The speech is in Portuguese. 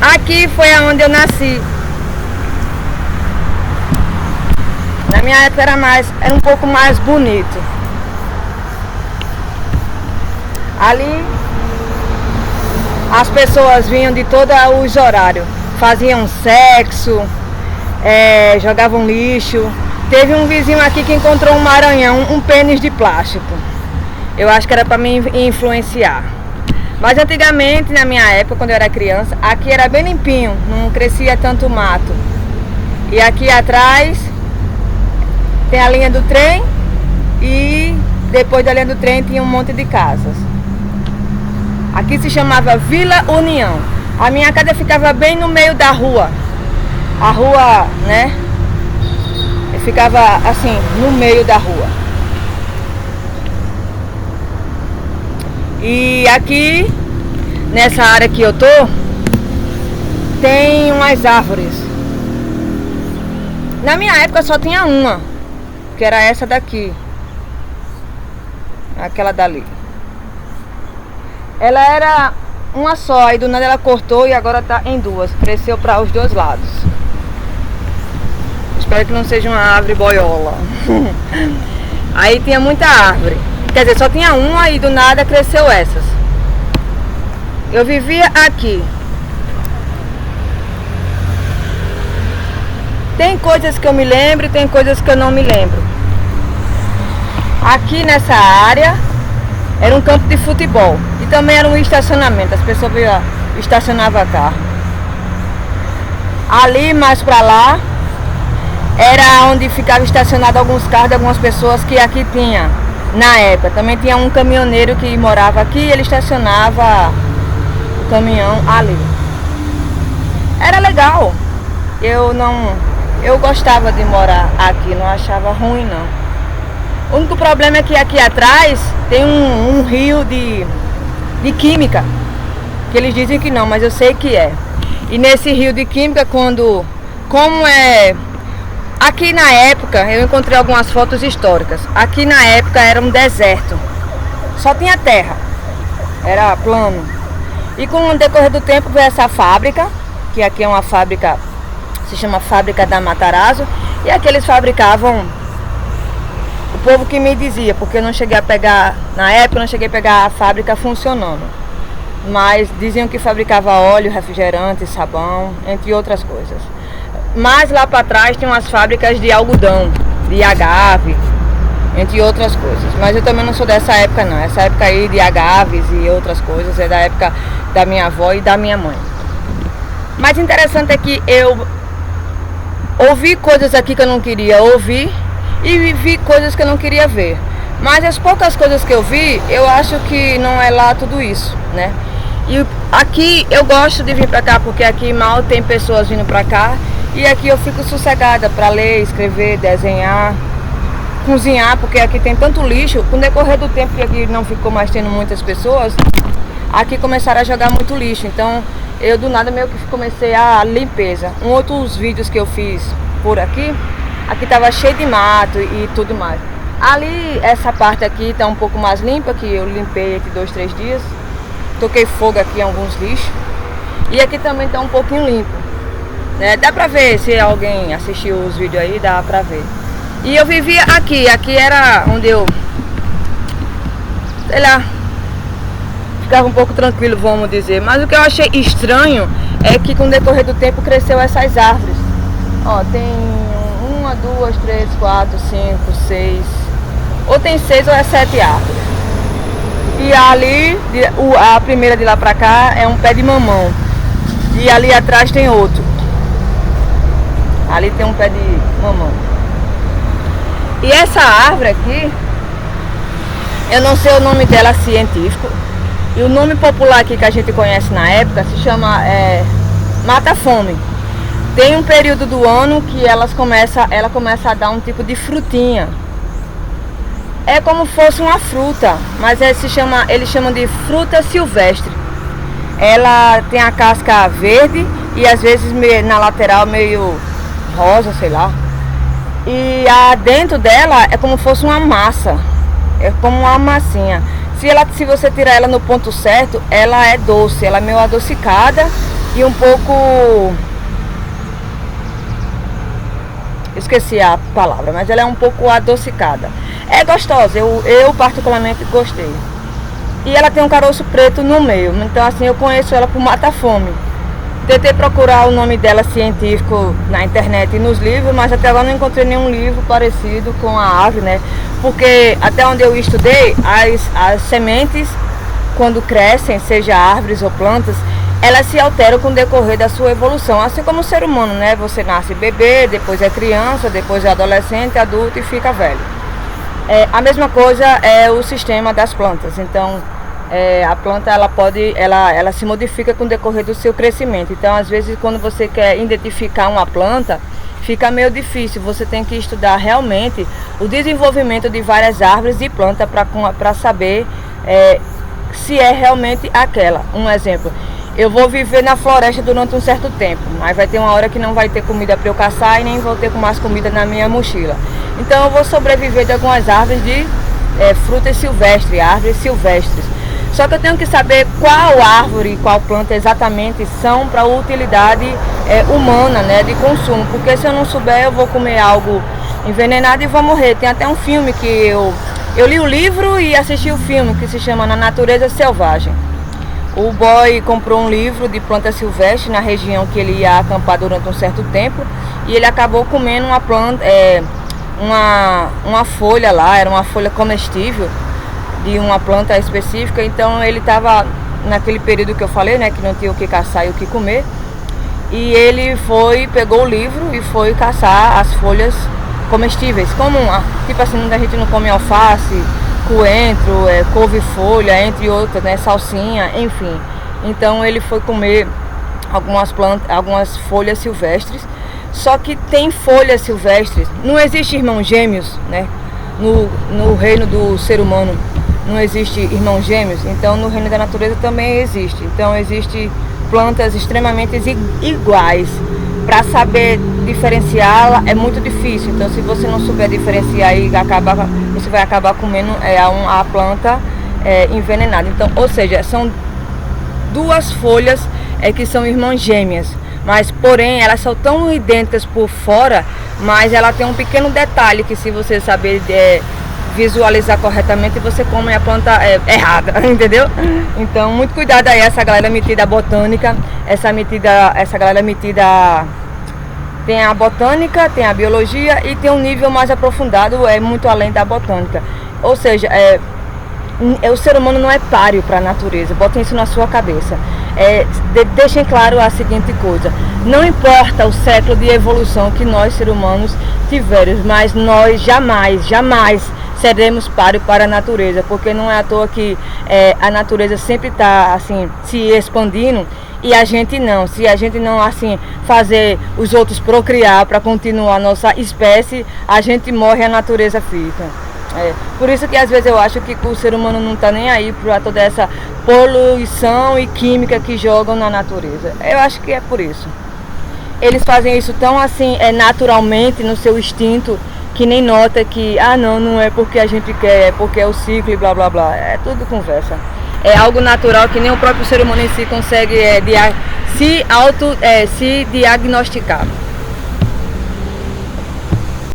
Aqui foi onde eu nasci. Na minha época era um pouco mais bonito. Ali as pessoas vinham de todos os horários. Faziam sexo, jogavam lixo. Teve um vizinho aqui que encontrou um maranhão, um pênis de plástico. Eu acho que era para me influenciar. Mas antigamente, na minha época, quando eu era criança, aqui era bem limpinho, não crescia tanto mato. E aqui atrás tem a linha do trem e depois da linha do trem tinha um monte de casas. Aqui se chamava Vila União. A minha casa ficava bem no meio da rua. A rua, né? Ficava assim, no meio da rua. E aqui, nessa área que eu tô, tem umas árvores. Na minha época só tinha uma, que era essa daqui. Aquela dali. Ela era uma só, aí do nada ela cortou e agora tá em duas. Cresceu para os dois lados. Espero que não seja uma árvore boiola. Aí tinha muita árvore. Quer dizer, só tinha uma e do nada cresceu essas. Eu vivia aqui. Tem coisas que eu me lembro e tem coisas que eu não me lembro. Aqui nessa área era um campo de futebol. E também era um estacionamento. As pessoas estacionavam carro. Ali mais pra lá era onde ficava estacionado alguns carros de algumas pessoas que aqui tinha. Na época, também tinha um caminhoneiro que morava aqui e ele estacionava o caminhão ali. Era legal. Eu gostava de morar aqui, não achava ruim não. O único problema é que aqui atrás tem um rio de química. Que eles dizem que não, mas eu sei que é. E nesse rio de química, aqui na época, eu encontrei algumas fotos históricas. Aqui na época era um deserto. Só tinha terra. Era plano. E com o decorrer do tempo veio essa fábrica, que aqui é uma fábrica, se chama Fábrica da Matarazzo. E aqui eles fabricavam, o povo que me dizia, porque eu não cheguei a pegar, na época eu não cheguei a pegar a fábrica funcionando. Mas diziam que fabricava óleo, refrigerante, sabão, entre outras coisas. Mas lá para trás tem umas fábricas de algodão, de agave, entre outras coisas. Mas eu também não sou dessa época não. Essa época aí de agaves e outras coisas é da época da minha avó e da minha mãe. Mas interessante é que eu ouvi coisas aqui que eu não queria ouvir e vi coisas que eu não queria ver. Mas as poucas coisas que eu vi, eu acho que não é lá tudo isso, né? E aqui eu gosto de vir pra cá porque aqui mal tem pessoas vindo pra cá. E aqui eu fico sossegada para ler, escrever, desenhar, cozinhar, porque aqui tem tanto lixo. Com o decorrer do tempo que aqui não ficou mais tendo muitas pessoas, aqui começaram a jogar muito lixo. Então eu do nada meio que comecei a limpeza. Outros vídeos que eu fiz por aqui tava cheio de mato e tudo mais. Ali, essa parte aqui tá um pouco mais limpa, que eu limpei entre 2, 3 dias. Toquei fogo aqui em alguns lixos. E aqui também tá um pouquinho limpo. Dá pra ver, se alguém assistiu os vídeos aí, dá pra ver. E eu vivia aqui era onde eu, sei lá, ficava um pouco tranquilo, vamos dizer. Mas o que eu achei estranho é que com o decorrer do tempo cresceu essas árvores. Ó, tem 1, 2, 3, 4, 5, 6, ou tem 6 ou é 7 árvores. E ali, a primeira de lá pra cá é um pé de mamão. E ali atrás tem outro. Ali tem um pé de mamão. E essa árvore aqui, eu não sei o nome dela científico. E o nome popular aqui que a gente conhece na época se chama mata-fome. Tem um período do ano que ela começa a dar um tipo de frutinha. É como se fosse uma fruta, mas eles chamam de fruta silvestre. Ela tem a casca verde e às vezes na lateral meio rosa, sei lá. E dentro dela é como se fosse uma massa. É como uma massinha. Se você tirar ela no ponto certo, ela é doce, ela é meio adocicada e um pouco... esqueci a palavra, mas ela é um pouco adocicada. É gostosa, eu particularmente gostei. E ela tem um caroço preto no meio, então assim, eu conheço ela por mata-fome. Tentei procurar o nome dela científico na internet e nos livros, mas até agora não encontrei nenhum livro parecido com a árvore, né? Porque até onde eu estudei, as sementes, quando crescem, seja árvores ou plantas, elas se alteram com o decorrer da sua evolução, assim como o ser humano, né? Você nasce bebê, depois é criança, depois é adolescente, adulto e fica velho. A mesma coisa é o sistema das plantas. Então, a planta ela se modifica com o decorrer do seu crescimento. Então, às vezes, quando você quer identificar uma planta, fica meio difícil. Você tem que estudar realmente o desenvolvimento de várias árvores e plantas para saber se é realmente aquela. Um exemplo. Eu vou viver na floresta durante um certo tempo, mas vai ter uma hora que não vai ter comida para eu caçar e nem vou ter mais comida na minha mochila. Então eu vou sobreviver de algumas árvores de frutas silvestres, árvores silvestres. Só que eu tenho que saber qual árvore e qual planta exatamente são para utilidade humana, né, de consumo. Porque se eu não souber, eu vou comer algo envenenado e vou morrer. Tem até um filme que eu li o livro e assisti o filme, que se chama Na Natureza Selvagem. O boy comprou um livro de planta silvestre na região que ele ia acampar durante um certo tempo e ele acabou comendo uma planta, uma folha lá, era uma folha comestível de uma planta específica. Então ele estava naquele período que eu falei, né, que não tinha o que caçar e o que comer, e ele pegou o livro e foi caçar as folhas comestíveis, como tipo assim, a gente não come alface, coentro, couve-folha, entre outras, né, salsinha, enfim. Então ele foi comer algumas folhas silvestres. Só que tem folhas silvestres, não existe irmãos gêmeos, né? No reino do ser humano não existe irmãos gêmeos, então no reino da natureza também existe. Então existe plantas extremamente iguais. Para saber diferenciá-la é muito difícil. Então se você não souber diferenciar, você vai acabar comendo a planta envenenada. Então, ou seja, são duas folhas que são irmãs gêmeas, mas porém elas são tão idênticas por fora, mas ela tem um pequeno detalhe que, se você saber visualizar corretamente, você come a planta errada, entendeu? Então muito cuidado aí, essa galera metida botânica, essa galera metida tem a botânica, tem a biologia e tem um nível mais aprofundado, muito além da botânica. Ou seja, o ser humano não é páreo para a natureza, botem isso na sua cabeça. Deixem claro a seguinte coisa: não importa o século de evolução que nós, seres humanos, tivermos, mas nós jamais seremos páreo para a natureza, porque não é à toa que a natureza sempre está assim, se expandindo e a gente não. Se a gente não assim fazer os outros procriar para continuar a nossa espécie, a gente morre e a natureza fica. Por isso que às vezes eu acho que o ser humano não está nem aí para toda essa poluição e química que jogam na natureza. Eu acho que é por isso. Eles fazem isso tão assim, naturalmente, no seu instinto, que nem nota que, não é porque a gente quer, é porque é o ciclo e blá blá blá. É tudo conversa. É algo natural que nem o próprio ser humano em si consegue se diagnosticar.